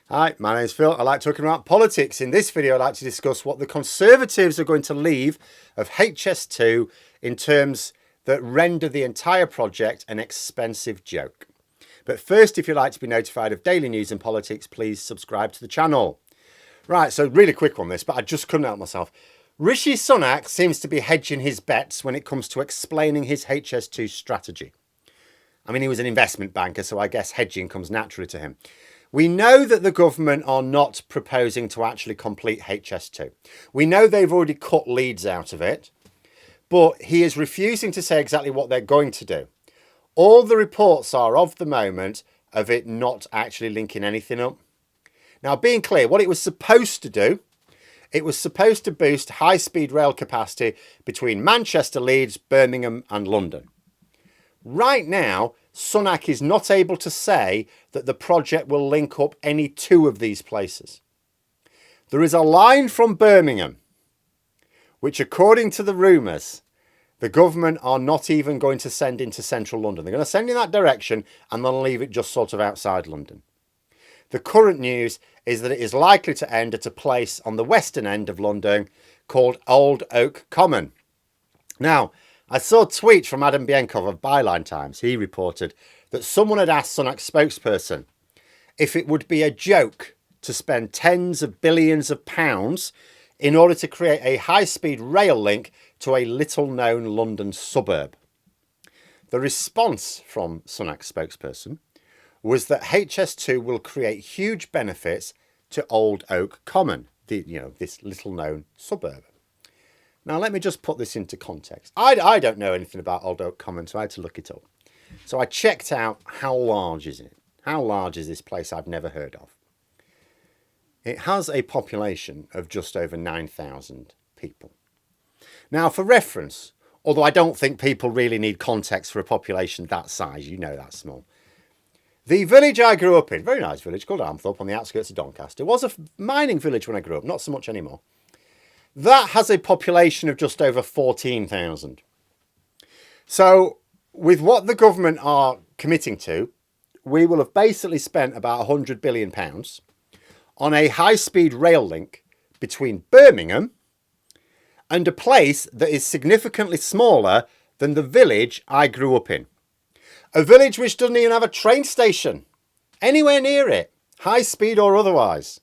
Hi, my name's Phil. I like talking about politics. In this video, I'd like to discuss what the Conservatives are going to leave of HS2 in terms that render the entire project an expensive joke. But first, if you'd like to be notified of daily news and politics, please subscribe to the channel. Right, so really quick on this, but I just couldn't help myself. Rishi Sunak seems to be hedging his bets when it comes to explaining his HS2 strategy. I mean, he was an investment banker, so I guess hedging comes naturally to him. We know that the government are not proposing to actually complete HS2. We know they've already cut leads out of it, but he is refusing to say exactly what they're going to do. All the reports are of the moment of it not actually linking anything up. Now, being clear, what it was supposed to do, it was supposed to boost high-speed rail capacity between Manchester, Leeds, Birmingham and London. Right now, Sunak is not able to say that the project will link up any two of these places. There is a line from Birmingham, which according to the rumours, the government are not even going to send into central London. They're going to send in that direction and they'll leave it just sort of outside London. The current news is that it is likely to end at a place on the western end of London called Old Oak Common. Now, I saw a tweet from Adam Bienkov of Byline Times. He reported that someone had asked Sunak's spokesperson if it would be a joke to spend tens of billions of pounds in order to create a high-speed rail link to a little-known London suburb. The response from Sunak's spokesperson was that HS2 will create huge benefits to Old Oak Common, this little-known suburb. Now, let me just put this into context. I don't know anything about Old Oak Common, so I had to look it up. So I checked out how large is it? How large is this place I've never heard of? It has a population of just over 9,000 people. Now, for reference, although I don't think people really need context for a population that size, you know that's small. The village I grew up in, very nice village called Armthorpe on the outskirts of Doncaster, was a mining village when I grew up, not so much anymore. That has a population of just over 14,000. So with what the government are committing to, we will have basically spent about £100 billion on a high-speed rail link between Birmingham and a place that is significantly smaller than the village I grew up in. A village which doesn't even have a train station anywhere near it, high speed or otherwise.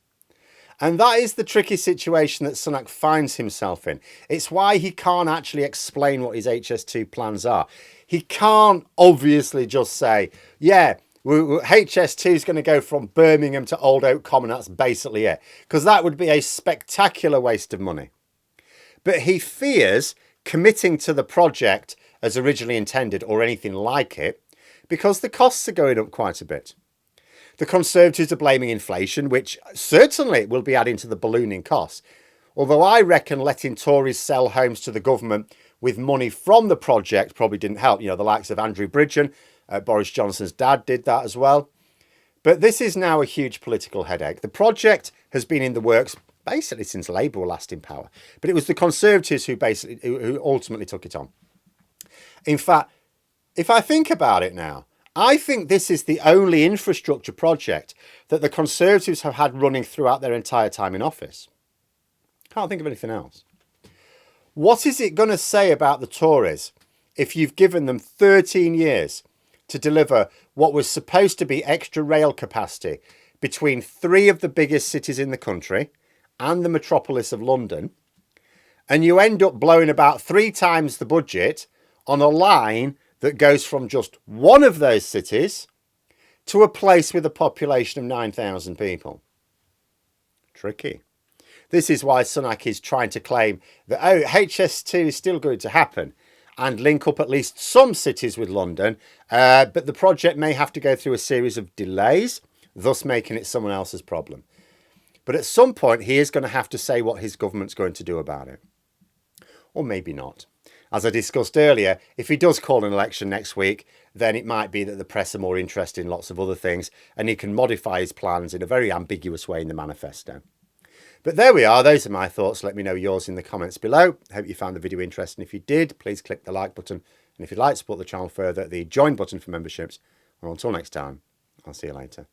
And that is the tricky situation that Sunak finds himself in. It's why he can't actually explain what his HS2 plans are. He can't obviously just say, yeah, HS2 is going to go from Birmingham to Old Oak Common. That's basically it. Because that would be a spectacular waste of money. But he fears committing to the project as originally intended or anything like it because the costs are going up quite a bit. The Conservatives are blaming inflation, which certainly will be adding to the ballooning costs. Although I reckon letting Tories sell homes to the government with money from the project probably didn't help. You know, the likes of Andrew Bridgen, Boris Johnson's dad did that as well. But this is now a huge political headache. The project has been in the works basically since Labour were last in power. But it was the Conservatives who ultimately took it on. In fact, if I think about it now, I think this is the only infrastructure project that the Conservatives have had running throughout their entire time in office. Can't think of anything else. What is it going to say about the Tories if you've given them 13 years to deliver what was supposed to be extra rail capacity between three of the biggest cities in the country and the metropolis of London, and you end up blowing about 3 times the budget on a line that goes from just one of those cities to a place with a population of 9,000 people? Tricky. This is why Sunak is trying to claim that, HS2 is still going to happen and link up at least some cities with London, but the project may have to go through a series of delays, thus making it someone else's problem. But at some point, he is going to have to say what his government's going to do about it. Or maybe not. As I discussed earlier, if he does call an election next week, then it might be that the press are more interested in lots of other things and he can modify his plans in a very ambiguous way in the manifesto. But there we are. Those are my thoughts. Let me know yours in the comments below. Hope you found the video interesting. If you did, please click the like button. And if you'd like to support the channel further, the join button for memberships. And until next time, I'll see you later.